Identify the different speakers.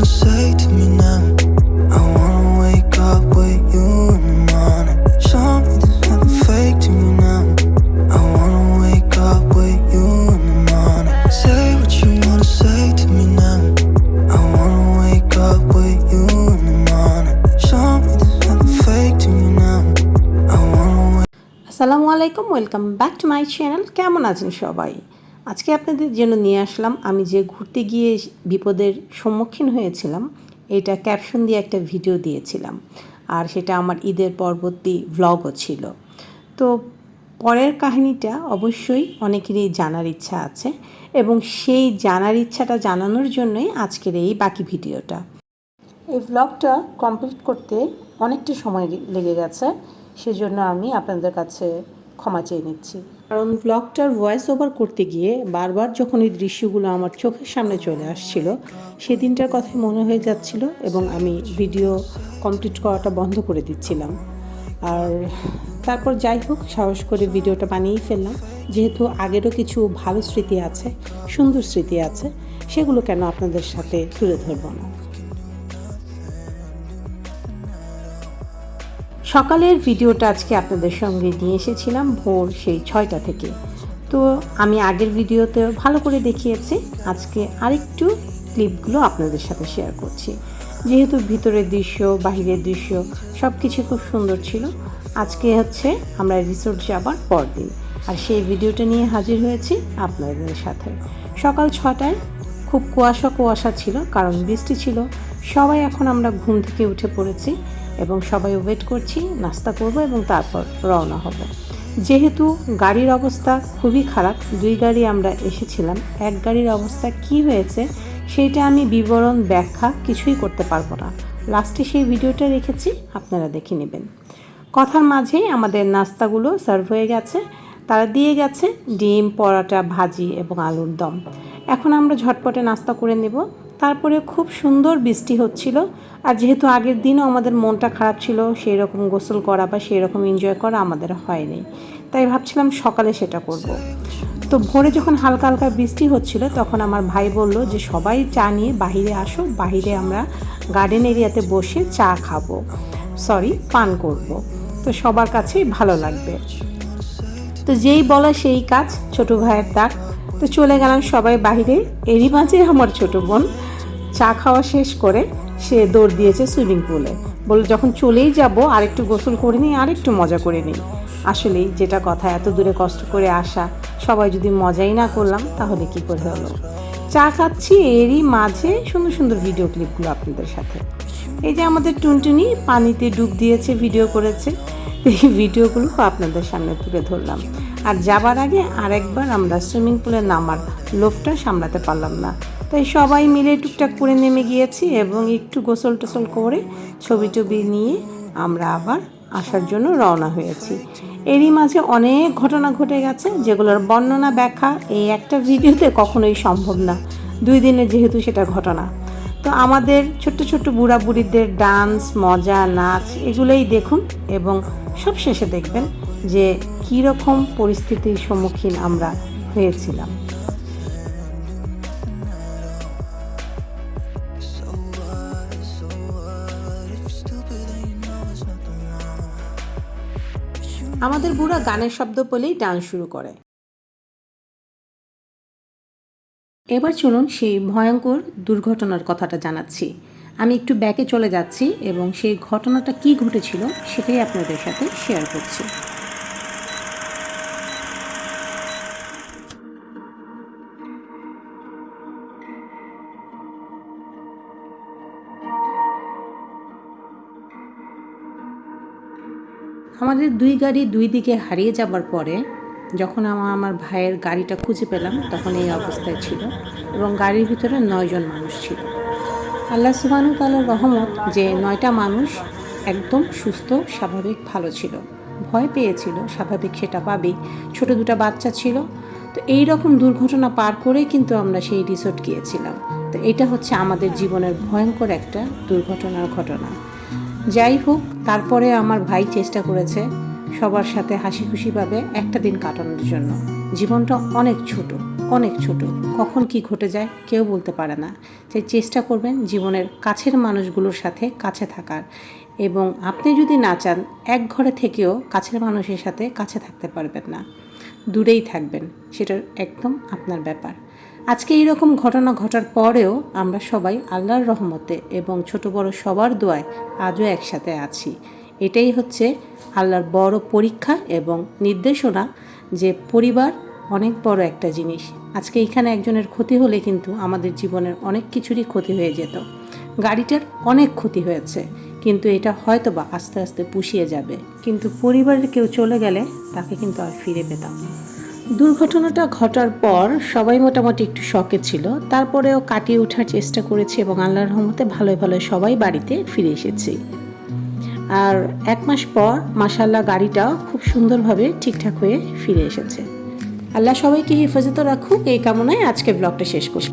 Speaker 1: wanna say to me now? I wanna wake up with you in the morning. Show me there's nothing fake to me now. I wanna wake up with you in the morning. Say what you wanna say to me now. I wanna wake up with you in the morning. Show me there's nothing fake to me now. I wanna wake.
Speaker 2: আসসালামু আলাইকুম, welcome back to my channel. কেমন আছেন সবাই? আজকে আপনাদের জন্য নিয়ে আসলাম আমি যে ঘুরতে গিয়ে বিপদের সম্মুখীন হয়েছিলাম, এটা ক্যাপশন দিয়ে একটা ভিডিও দিয়েছিলাম, আর সেটা আমার ঈদের পরবর্তী ভ্লগও ছিল। তো পরের কাহিনীটা অবশ্যই অনেকেরই জানার ইচ্ছা আছে, এবং সেই জানার ইচ্ছাটা জানানোর জন্যই আজকের এই বাকি ভিডিওটা। এই ভ্লগটা কমপ্লিট করতে অনেকটা সময় লেগে গেছে, সেজন্য আমি আপনাদের কাছে ক্ষমা চেয়ে নিচ্ছি। কারণ ব্লগটার ভয়েস ওভার করতে গিয়ে বারবার যখন এই দৃশ্যগুলো আমার চোখের সামনে চলে আসছিল, সেদিনটার কথাই মনে হয়ে যাচ্ছিল, এবং আমি ভিডিও কমপ্লিট করাটা বন্ধ করে দিচ্ছিলাম। আর তারপর যাই হোক, সাহস করে ভিডিওটা বানিয়েই ফেললাম, যেহেতু আগেরও কিছু ভালো স্মৃতি আছে, সুন্দর স্মৃতি আছে, সেগুলো কেন আপনাদের সাথে তুলে ধরব না। সকালের ভিডিওটা আজকে আপনাদের সঙ্গে নিয়ে এসেছিলাম ভোর সেই 6টা থেকে। তো আমি আগের ভিডিওতে ভালো করে দেখিয়েছি, আজকে আরেকটু ক্লিপগুলো আপনাদের সাথে শেয়ার করছি। যেহেতু ভিতরের দৃশ্য, বাহিরের দৃশ্য সব কিছু খুব সুন্দর ছিল। আজকে হচ্ছে আমরা রিসোর্ট যাবার পরদিন, আর সেই ভিডিওটা নিয়ে হাজির হয়েছি আপনাদের সাথে। সকাল 6টায় খুব কুয়াশা ছিল, কারণ বৃষ্টি ছিল। সবাই এখন আমরা ঘুম থেকে উঠে পড়েছি এবং সবাই ওয়েট করছি, নাস্তা করব এবং তারপর রওনা হব। যেহেতু গাড়ির অবস্থা খুবই খারাপ, 2 গাড়ি আমরা এসেছিলাম, 1 গাড়ির অবস্থা কি হয়েছে সেইটা আমি বিবরণ ব্যাখ্যা কিছুই করতে পারবো না। লাস্টে সেই ভিডিওটা রেখেছি, আপনারা দেখে নেবেন। কথার মাঝেই আমাদের নাস্তাগুলো সার্ভ হয়ে গেছে। তারা দিয়ে গেছে ডিম, পরোটা, ভাজি এবং আলুর দম। এখন আমরা ঝটপটে নাস্তা করে নেব। তারপরে খুব সুন্দর বৃষ্টি হচ্ছিল, আর যেহেতু আগের দিনও আমাদের মনটা খারাপ ছিল, সেই রকম গোসল করা বা সেই রকম এনজয় করা আমাদের হয়নি, তাই ভাবছিলাম সকালে সেটা করব। তো ভোরে যখন হালকা হালকা বৃষ্টি হচ্ছিল, তখন আমার ভাই বলল যে সবাই চা নিয়ে বাহিরে আসো, বাহিরে আমরা গার্ডেন এরিয়াতে বসে চা খাবো, পান করব, তো সবার কাছেই ভালো লাগবে। তো যেই বলা সেই কাজ, ছোটো ভাইয়ের ডাক, তো চলে গেলাম সবাই বাহিরে। এরই মাঝে আমার ছোটো বোন চা খাওয়া শেষ করে সে দৌড় দিয়েছে সুইমিং পুলে, বলে যখন চলেই যাব আরেকটু গোসল করে নিই, আরেকটু মজা করে নিই। আসলেই যেটা কথা, এত দূরে কষ্ট করে আসা, সবাই যদি মজাই না করলাম তাহলে কি করে হলো। চা খাচ্ছি, এরই মাঝে সুন্দর সুন্দর ভিডিও ক্লিপগুলো আপনাদের সাথে। এই যে আমাদের টুনটুনি পানিতে ডুব দিয়েছে, ভিডিও করেছে, এই ভিডিওগুলো আপনাদের সামনে তুলে ধরলাম। আর যাবার আগে আরেকবার আমরা সুইমিং পুলে নামার লোভটা সামলাতে পারলাম না, তাই সবাই মিলে টুকটাক করে নেমে গিয়েছি এবং একটু গোসল টোসল করে ছবি টবি নিয়ে আমরা আবার আসার জন্য রওনা হয়েছি। এরই মাঝে অনেক ঘটনা ঘটে গেছে, যেগুলোর বর্ণনা ব্যাখ্যা এই একটা ভিডিওতে কখনোই সম্ভব না, 2 দিনের যেহেতু সেটা ঘটনা। তো আমাদের ছোট্ট ছোট্ট বুড়া বুড়িদের ডান্স, মজা, নাচ এগুলোই দেখুন, এবং সব শেষে দেখবেন যে কীরকম পরিস্থিতির সম্মুখীন আমরা হয়েছিলাম। আমাদের বুড়া গানের শব্দ পেলেই ডান্স শুরু করে। এবার চলুন সেই ভয়ঙ্কর দুর্ঘটনার কথাটা জানাচ্ছি। আমি একটু ব্যাকে চলে যাচ্ছি এবং সেই ঘটনাটা কি ঘটেছিল সেটাই আপনাদের সাথে শেয়ার করছি। আমাদের 2 গাড়ি 2 দিকে হারিয়ে যাবার পরে যখন আমার ভাইয়ের গাড়িটা খুঁজে পেলাম, তখন এই অবস্থায় ছিল, এবং গাড়ির ভিতরে 9 জন মানুষ ছিল। আল্লাহ সুবহানাহু ওয়া তাআলার রহমত যে 9টা মানুষ একদম সুস্থ, স্বাভাবিক, ভালো ছিল। ভয় পেয়েছিল, স্বাভাবিক, সেটা পাবেই, ছোট 2টা বাচ্চা ছিল। তো এই রকম দুর্ঘটনা পার করেই কিন্তু আমরা সেই রিসোর্ট গিয়েছিলাম। তো এটা হচ্ছে আমাদের জীবনের ভয়ঙ্কর একটা দুর্ঘটনার ঘটনা। যাই হোক, তারপরে আমার ভাই চেষ্টা করেছে সবার সাথে হাসি খুশিভাবে একটা দিন কাটানোর জন্য। জীবনটা অনেক ছোট, কখন কি ঘটে যায় কেউ বলতে পারে না। তাই চেষ্টা করবেন জীবনের কাছের মানুষগুলোর সাথে কাছে থাকার, এবং আপনি যদি না চান এক ঘরে থেকেও কাছের মানুষের সাথে কাছে থাকতে পারবেন না, দূরেই থাকবেন, সেটা একদম আপনার ব্যাপার। আজকে এইরকম ঘটনা ঘটার পরেও আমরা সবাই আল্লাহর রহমতে এবং ছোট বড় সবার দোয়ায় আজও একসাথে আছি। এটাই হচ্ছে আল্লাহর বড় পরীক্ষা এবং নির্দেশনা যে পরিবার অনেক বড় একটা জিনিস। আজকে এখানে একজনের ক্ষতি হলে কিন্তু আমাদের জীবনের অনেক কিছুরই ক্ষতি হয়ে যেত। গাড়িটার অনেক ক্ষতি হয়েছে, কিন্তু এটা হয়তো বা আস্তে আস্তে পুষিয়ে যাবে, কিন্তু পরিবারের কেউ চলে গেলে তাকে কিন্তু আর ফিরে পেতাম না। দুর্ঘটনাটা ঘটার পর সবাই মোটামুটি একটু শকে ছিল, তারপরেও কাটিয়ে ওঠার চেষ্টা করেছি এবং আল্লাহর রহমতে ভালোই ভালো সবাই বাড়িতে ফিরে এসেছি। আর 1 মাস পর মাশাআল্লাহ গাড়িটাও খুব সুন্দরভাবে ঠিকঠাক হয়ে ফিরে এসেছে। আল্লাহ সবাইকে হেফাজতে রাখুক, এই কামনায় আজকে ব্লগটা শেষ করছি।